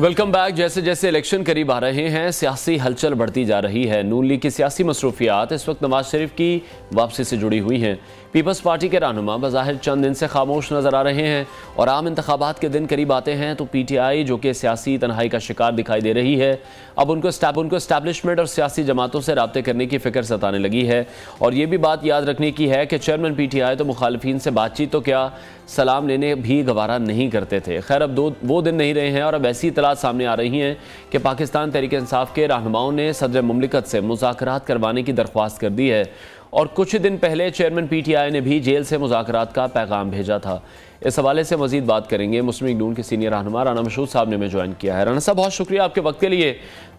Welcome back. जैसे जैसे election करीब आ रहे हैं, सियासी हलचल बढ़ती जा रही है। नून लीग की सियासी मसरूफियात इस वक्त नवाज शरीफ की वापसी से जुड़ी हुई हैं। पीपल्स पार्टी के रहनुमा बज़ाहिर चंद दिन से खामोश नजर आ रहे हैं और आम इंतखाबात के दिन करीब आते हैं तो PTI जो कि सियासी तन्हाई का शिकार दिखाई दे रही है, अब उनको इस्टेब्लिशमेंट और सियासी जमातों से रब्ते करने की फिक्र सताने लगी है। और ये भी बात याद रखने की है कि चेयरमैन PTI तो मुखालिफिन से बातचीत तो क्या, सलाम लेने भी गवारा नहीं करते थे। खैर, अब वो दिन नहीं रहे हैं और अब ऐसी इतलात सामने आ रही हैं कि पाकिस्तान तहरीक इंसाफ के रहनुमाओं ने सदर मुमलिकत से मुज़ाकरात करवाने की दरख्वास्त कर दी है और कुछ दिन पहले चेयरमैन PTI ने भी जेल से मुज़ाकरात का पैगाम भेजा था। इस हवाले से मजीद बात करेंगे। मुस्लिम लीग नून के सीनियर रहनुमा राना मशहूद साहब ने हमें ज्वाइन किया है। राना साहब, बहुत शुक्रिया आपके वक्त के लिए।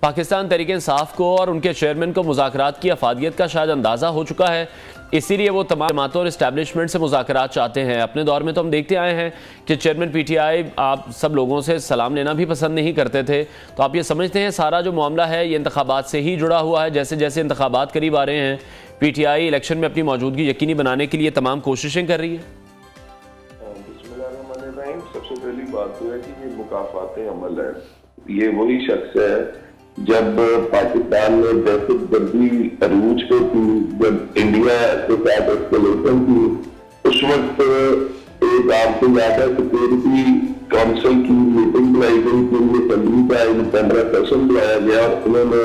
पाकिस्तान तहरीक इंसाफ को और उनके चेयरमैन को मुज़ाकरात की अफादियत का शायद अंदाज़ा हो चुका है, इसीलिए वो तमाम जमातों और इस्टेब्लिशमेंट से मुज़ाकरात चाहते हैं। अपने दौर में तो हम देखते आए हैं कि चेयरमैन PTI आप सब लोगों से सलाम लेना भी पसंद नहीं करते थे। तो आप ये समझते हैं सारा जो मामला है ये इंतखाबात से ही जुड़ा हुआ है? जैसे जैसे इंतखाबात करीब आ रहे हैं, PTI इलेक्शन में अपनी मौजूदगी यकीनी बनाने के लिए तमाम कोशिशें कर रही है। सबसे पहली बात तो है कि ये मुकाफाते अमल है। ये वही शख्स है जब पाकिस्तान में दहशतगर्दी अरूज पे थी, जब इंडिया के साथ एस्केलेशन थी, उस वक्त एक आपको याद है सिक्योरिटी काउंसिल की मीटिंग बुलाई गई थी, असेंबली का इन 15 सेशन बुलाया गया और उन्होंने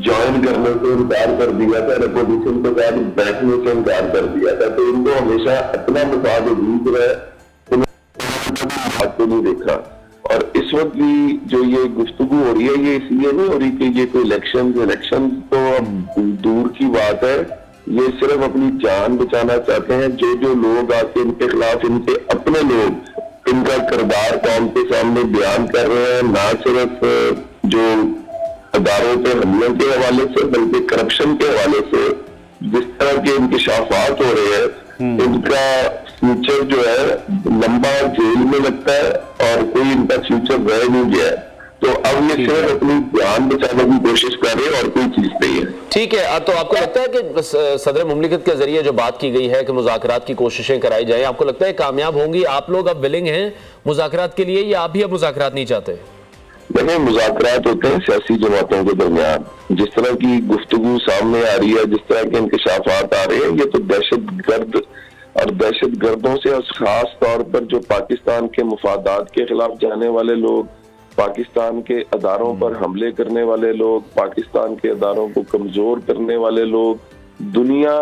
ज्वाइन करने से इनकार कर दिया था, अपोजिशन के साथ बैठने से इनकार कर दिया था। तो इनको हमेशा अपना मुफाद अजीज रहा है, बात को नहीं देखा। और इस वक्त भी जो ये गुफ्तगू हो रही है ये इसलिए नहीं हो रही कि ये कोई इलेक्शन तो अब दूर की बात है। ये सिर्फ अपनी जान बचाना चाहते हैं। जो जो लोग आके इनके खिलाफ, इनके अपने लोग इनका किरदार कौम के सामने बयान कर रहे हैं, ना सिर्फ जो अदारों पे हमलों के हवाले से बल्कि करप्शन के हवाले से जिस तरह के इंकशाफात हो रहे हैं, इनका फ्यूचर जो है लंबा जेल में लगता है और कोई इनका फ्यूचर रह नहीं गया है। तो अब ये सिर्फ अपनी जान बचाने की कोशिश कर रहे हैं और कोई चीज नहीं है। ठीक है, तो आपको लगता है कि सदर मुमलिकत के जरिए जो बात की गई है कि मुज़ाकरात की कोशिशें कराई जाए, आपको लगता है कामयाब होंगी? आप लोग अब विलिंग हैं मुज़ाकरात के लिए या आप भी अब मुज़ाकरात नहीं चाहते? देखिए, मुज़ाकरात होते हैं सियासी जमातों के दरमियान। जिस तरह की गुफ्तगू सामने आ रही है, जिस तरह के इंकशाफात आ रहे हैं, ये तो दहशतगर्द और दहशतगर्दों से और खास तौर पर जो पाकिस्तान के मुफादात के खिलाफ जाने वाले लोग, पाकिस्तान के अदारों पर हमले करने वाले लोग, पाकिस्तान के अदारों को कमजोर करने वाले लोग, दुनिया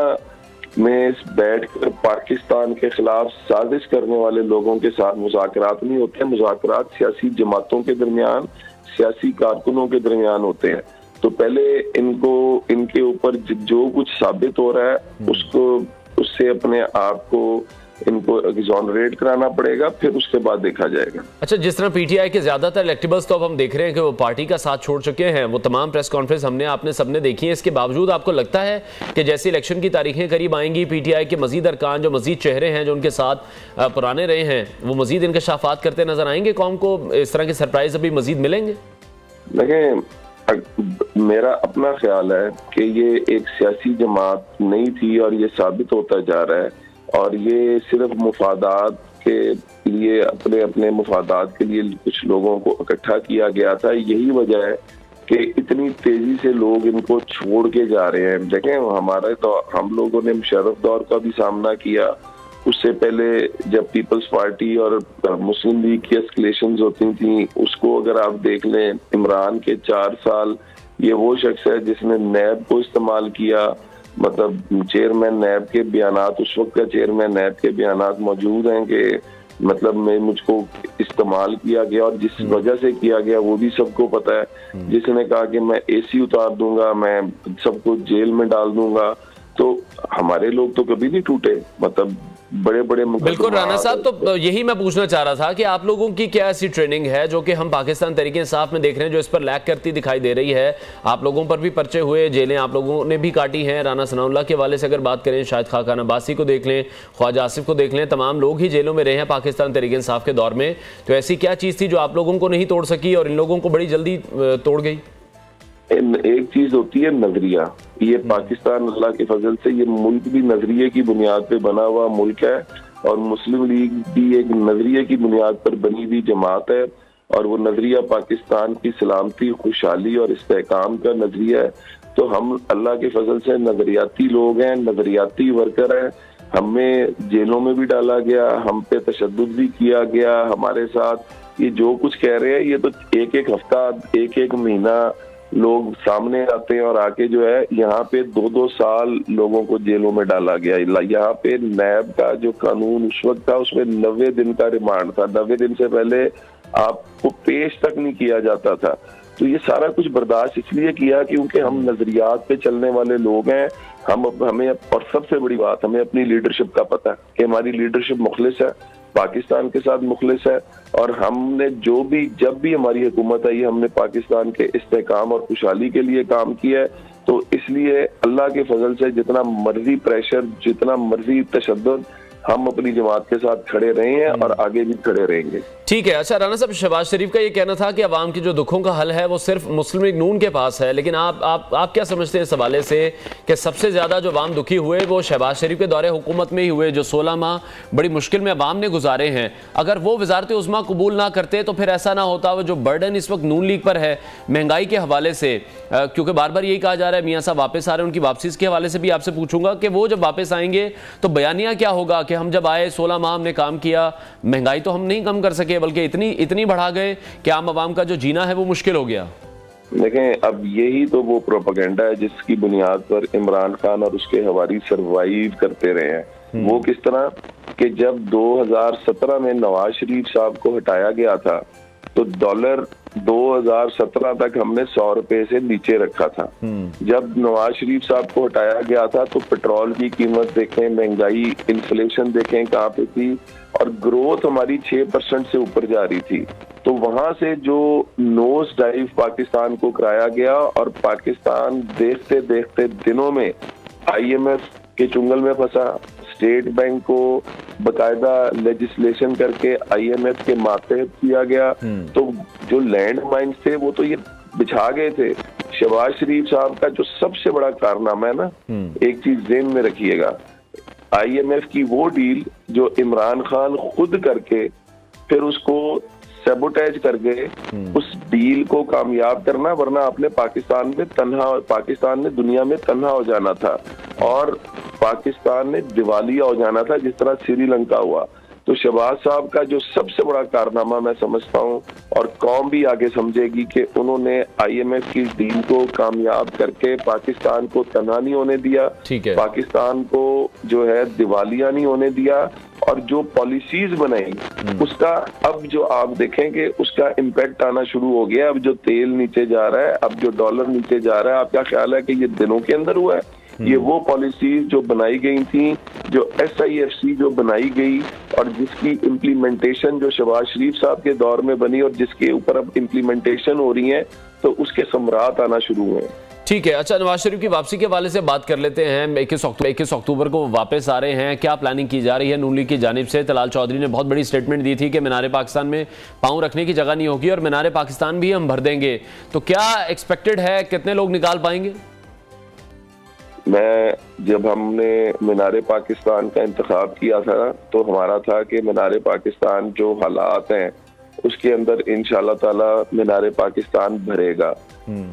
में बैठकर पाकिस्तान के खिलाफ साजिश करने वाले लोगों के साथ मुज़ाकरात नहीं होते हैं। मुज़ाकरात सियासी जमातों के दरमियान, सियासी कारकुनों के दरमियान होते हैं। तो पहले इनको इनके ऊपर जो कुछ साबित हो रहा है उससे अपने आप को इनको एग्जोनरेट कराना पड़ेगा, फिर उसके बाद देखा जाएगा। अच्छा, जिस तरह PTI के ज्यादातर इलेक्टेबल्स तो अब हम देख रहे हैं कि वो पार्टी का साथ छोड़ चुके हैं, वो तमाम प्रेस कॉन्फ्रेंस आपने सबने देखी है। इसके बावजूद आपको लगता है कि जैसे इलेक्शन की तारीखें करीब आएंगी, PTI के मजीद अरकान, जो मजीद चेहरे हैं जो उनके साथ पुराने रहे हैं, वो मजीद इंकशाफात करते नजर आएंगे? कौम को इस तरह के सरप्राइज अभी मजीद मिलेंगे? देखिए, मेरा अपना ख्याल है कि ये एक सियासी जमात नहीं थी और ये साबित होता जा रहा है। और ये सिर्फ मुफादात के लिए, अपने अपने मुफादात के लिए कुछ लोगों को इकट्ठा किया गया था। यही वजह है कि इतनी तेजी से लोग इनको छोड़ के जा रहे हैं। देखें, हमारे तो हम लोगों ने मुशर्रफ दौर का भी सामना किया। उससे पहले जब पीपल्स पार्टी और मुस्लिम लीग की एस्केलेशंस होती थी, उसको अगर आप देख लें, इमरान के 4 साल, ये वो शख्स है जिसने नैब को इस्तेमाल किया। मतलब चेयरमैन नैब के बयानात, उस वक्त का चेयरमैन नैब के बयानात मौजूद हैं कि मतलब मुझको इस्तेमाल किया गया और जिस वजह से किया गया वो भी सबको पता है। जिसने कहा कि मैं AC उतार दूंगा, मैं सबको जेल में डाल दूंगा। तो हमारे लोग तो कभी नहीं टूटे, मतलब बड़े बड़े। बिल्कुल राना साहब, तो यही मैं पूछना चाह रहा था कि आप लोगों की क्या ऐसी ट्रेनिंग है जो कि हम पाकिस्तान तहरीक इंसाफ में देख रहे हैं जो इस पर लैक करती दिखाई दे रही है? आप लोगों पर भी पर्चे हुए, जेलें आप लोगों ने भी काटी हैं। राना सनाउल्लाह के हवाले से अगर बात करें, शाहिद खाकान अब्बासी को देख लें, ख्वाजा आसिफ को देख लें, तमाम लोग ही जेलों में रहे हैं पाकिस्तान तहरीक इंसाफ के दौर में। तो ऐसी क्या चीज़ थी जो आप लोगों को नहीं तोड़ सकी और इन लोगों को बड़ी जल्दी तोड़ गई? एक चीज होती है नजरिया। ये पाकिस्तान अल्लाह के फजल से ये मुल्क भी नजरिए की बुनियाद पे बना हुआ मुल्क है और मुस्लिम लीग भी एक नजरिए की बुनियाद पर बनी हुई जमात है। और वो नजरिया पाकिस्तान की सलामती, खुशहाली और इस्तेहकाम का नजरिया है। तो हम अल्लाह के फजल से नजरियाती लोग हैं, नजरियाती वर्कर हैं। हमें जेलों में भी डाला गया, हम पे तशद्दुद भी किया गया। हमारे साथ ये जो कुछ कह रहे हैं, ये तो एक एक हफ्ता, एक एक महीना लोग सामने आते हैं और आके जो है यहाँ पे 2-2 साल लोगों को जेलों में डाला गया। यहाँ पे नैब का जो कानून उस वक्त था, उसमें 90 दिन का रिमांड था। 90 दिन से पहले आपको पेश तक नहीं किया जाता था। तो ये सारा कुछ बर्दाश्त इसलिए किया क्योंकि हम नजरियात पे चलने वाले लोग हैं। हमें और सबसे बड़ी बात, हमें अपनी लीडरशिप का पता है कि हमारी लीडरशिप मुखलिस है, पाकिस्तान के साथ मुखलिस है। और हमने जब भी हमारी हुकूमत आई, हमने पाकिस्तान के इस्तेहकाम और खुशहाली के लिए काम किया है। तो इसलिए अल्लाह के फजल से जितना मर्जी प्रेशर, जितना मर्जी तशद्दुद, हम अपनी जमात के साथ खड़े रहे हैं और आगे भी खड़े रहेंगे। ठीक है। अच्छा राना साहब, शहबाज शरीफ का ये कहना था कि अवाम के जो दुखों का हल है वो सिर्फ मुस्लिम लीग नून के पास है, लेकिन आप क्या समझते हैं इस हवाले से कि सबसे ज्यादा जो अवाम दुखी हुए वो शहबाज शरीफ के दौरे हुकूमत में ही हुए, जो 16 माह बड़ी मुश्किल में अवाम ने गुजारे हैं। अगर वो वजारत उज़्मा कबूल ना करते तो फिर ऐसा ना होता। वो जो बर्डन इस वक्त नून लीग पर है महंगाई के हवाले से, क्योंकि बार बार यही कहा जा रहा है मियाँ साहब वापस आ रहे हैं, उनकी वापसी के हवाले से भी आपसे पूछूंगा कि वो जब वापस आएंगे तो बयानिया क्या होगा कि हम जब आए 16 माह हमने काम किया, महंगाई तो हम नहीं कम कर सके बल्कि इतनी बढ़ा गए कि आम आवाम का जो जीना है वो मुश्किल हो गया। देखें, अब यही तो वो प्रोपेगेंडा है जिसकी बुनियाद पर इमरान खान और उसके हवारी सरवाइव करते रहे हैं। वो किस तरह कि जब 2017 में नवाज शरीफ साहब को हटाया गया था तो डॉलर 2017 तक हमने 100 रुपए से नीचे रखा था। जब नवाज शरीफ साहब को हटाया गया था तो पेट्रोल की कीमत देखें, महंगाई, इन्फ्लेशन देखें कहाँ पे थी, और ग्रोथ हमारी 6% से ऊपर जा रही थी। तो वहां से जो नोज डाइव पाकिस्तान को कराया गया और पाकिस्तान देखते देखते दिनों में IMF के चुंगल में फंसा। स्टेट बैंक को बकायदा लेजिस्लेशन करके IMF के मातहत किया गया। तो जो लैंड माइन्स थे वो तो ये बिछा गए थे। शहबाज शरीफ साहब का जो सबसे बड़ा कारनामा है ना, एक चीज ज़हन में रखिएगा, IMF की वो डील जो इमरान खान खुद करके फिर उसको सैबोटेज कर गए, उस डील को कामयाब करना, वरना आपने पाकिस्तान ने दुनिया में तन्हा हो जाना था और पाकिस्तान ने दिवालिया हो जाना था, जिस तरह श्रीलंका हुआ। तो शहबाज साहब का जो सबसे बड़ा कारनामा मैं समझता हूँ, और कौम भी आगे समझेगी, कि उन्होंने IMF की डील को कामयाब करके पाकिस्तान को तन्हा नहीं होने दिया, पाकिस्तान को जो है दिवालिया नहीं होने दिया, और जो पॉलिसीज बनाई उसका अब जो आप देखेंगे उसका इम्पैक्ट आना शुरू हो गया। अब जो तेल नीचे जा रहा है, अब जो डॉलर नीचे जा रहा है, आप क्या ख्याल है कि ये दिनों के अंदर हुआ है? ये वो पॉलिसीज जो बनाई गई थी, जो SIFC जो बनाई गई और जिसकी इम्प्लीमेंटेशन जो शहबाज शरीफ साहब के दौर में बनी और जिसके ऊपर अब इम्प्लीमेंटेशन हो रही है, तो उसके सम्राट आना शुरू हुए। ठीक है। अच्छा, नवाज शरीफ की वापसी के हवाले से बात कर लेते हैं। 21 अक्टूबर को वापस आ रहे हैं, क्या प्लानिंग की जा रही है नून लीग की जानिब से? तलाल चौधरी ने बहुत बड़ी स्टेटमेंट दी थी कि मीनार पाकिस्तान में पाँव रखने की जगह नहीं होगी और मीनार पाकिस्तान भी हम भर देंगे। तो क्या एक्सपेक्टेड है, कितने लोग निकाल पाएंगे? जब हमने मीनार पाकिस्तान का इंतखाब किया था तो हमारा था कि मीनार पाकिस्तान जो हालात हैं उसके अंदर इंशाल्लाह ताला मीनार पाकिस्तान भरेगा।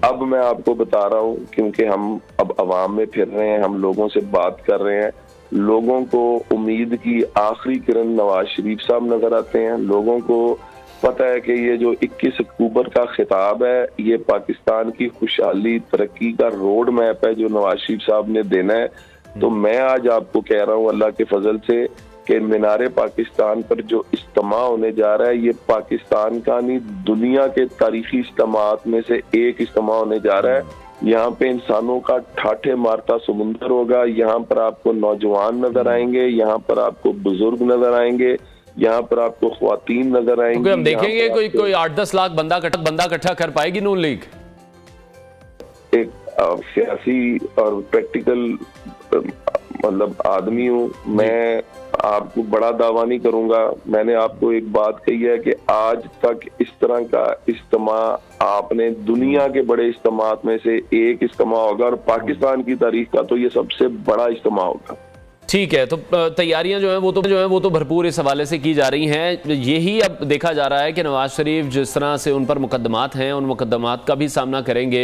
अब मैं आपको बता रहा हूँ, क्योंकि हम अब अवाम में फिर रहे हैं, हम लोगों से बात कर रहे हैं, लोगों को उम्मीद की आखिरी किरण नवाज शरीफ साहब नजर आते हैं। लोगों को पता है कि ये जो 21 अक्टूबर का खिताब है, ये पाकिस्तान की खुशहाली, तरक्की का रोड मैप है जो नवाज शरीफ साहब ने देना है। तो मैं आज आपको कह रहा हूँ अल्लाह के फजल से कि मीनार पाकिस्तान पर जो इज्तिमा होने जा रहा है, ये पाकिस्तान का नहीं, दुनिया के तारीखी इज्तिमात में से एक इज्तिमा होने जा रहा है। यहाँ पे इंसानों का ठाठे मारता समुंदर होगा। यहाँ पर आपको नौजवान नजर आएंगे, यहाँ पर आपको बुजुर्ग नजर आएंगे, यहाँ पर आपको ख्वातीन नजर आएंगी। हम देखेंगे कोई 8-10 लाख बंदा इकट्ठा कर पाएगी नून लीग? एक सियासी और प्रैक्टिकल मतलब आदमी हूँ मैं, आपको बड़ा दावा नहीं करूंगा। मैंने आपको एक बात कही है कि आज तक इस तरह का इज्तिमा आपने दुनिया के बड़े इज्तिमात में से एक इज्तिमा होगा, और पाकिस्तान की तारीख का तो ये सबसे बड़ा इज्तिमा होगा। ठीक है, तो तैयारियां जो हैं वो तो भरपूर इस हवाले से की जा रही हैं। यही अब देखा जा रहा है कि नवाज शरीफ जिस तरह से उन पर मुकदमात हैं, उन मुकदमात का भी सामना करेंगे,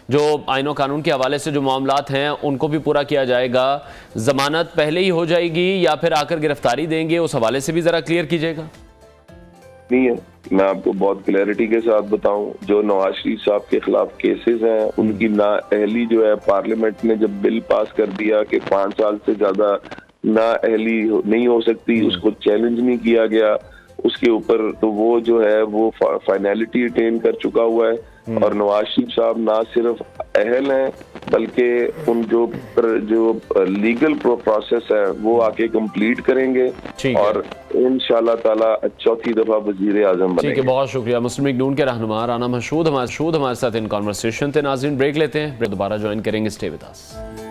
जो आईन और कानून के हवाले से जो मामलात हैं उनको भी पूरा किया जाएगा। जमानत पहले ही हो जाएगी या फिर आकर गिरफ्तारी देंगे, उस हवाले से भी जरा क्लियर कीजिएगा। नहीं है, मैं आपको बहुत क्लैरिटी के साथ बताऊं, जो नवाज शरीफ साहब के खिलाफ केसेस हैं उनकी नाअहली जो है, पार्लियामेंट ने जब बिल पास कर दिया कि 5 साल से ज्यादा नाअहली नहीं हो सकती, उसको चैलेंज नहीं किया गया उसके ऊपर, तो वो जो है वो फाइनलिटी अटेन कर चुका हुआ है। और नवाज शरीफ साहब ना सिर्फ अहल हैं बल्कि उन जो लीगल प्रोसेस है वो आके कंप्लीट करेंगे और इंशाल्लाह ताला चौथी दफा वजीर आजम बनेंगे। ठीक है, बहुत शुक्रिया। मुस्लिम लीग नून के रहनुमा राना मशहूद हमारे साथ इन कॉन्वर्सेशन थे। नाज़रीन ब्रेक लेते हैं, दोबारा ज्वाइन करेंगे। Stay with us.